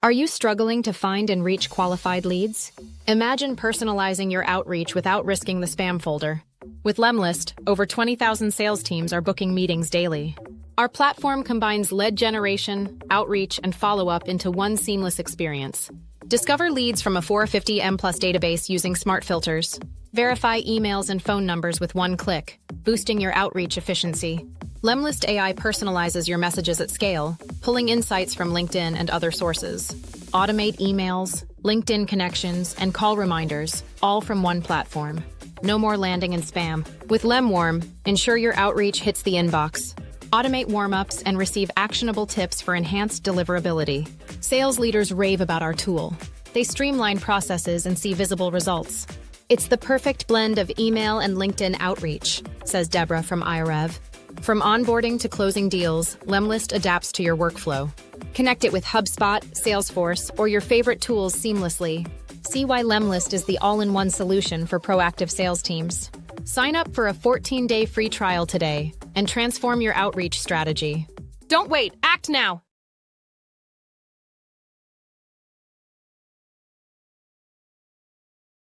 Are you struggling to find and reach qualified leads? Imagine personalizing your outreach without risking the spam folder. With lemlist, over 20,000 sales teams are booking meetings daily. Our platform combines lead generation, outreach, and follow-up into one seamless experience. Discover leads from a 450M+ database using smart filters. Verify emails and phone numbers with one click, boosting your outreach efficiency. Lemlist AI personalizes your messages at scale, pulling insights from LinkedIn and other sources. Automate emails, LinkedIn connections, and call reminders, all from one platform. No more landing in spam. With lemwarm, ensure your outreach hits the inbox. Automate warm-ups and receive actionable tips for enhanced deliverability. Sales leaders rave about our tool. They streamline processes and see visible results. It's the perfect blend of email and LinkedIn outreach, says Deborah from iRev. From onboarding to closing deals, Lemlist adapts to your workflow. Connect it with HubSpot, Salesforce, or your favorite tools seamlessly. See why Lemlist is the all-in-one solution for proactive sales teams. Sign up for a 14-day free trial today and transform your outreach strategy. Don't wait, act now!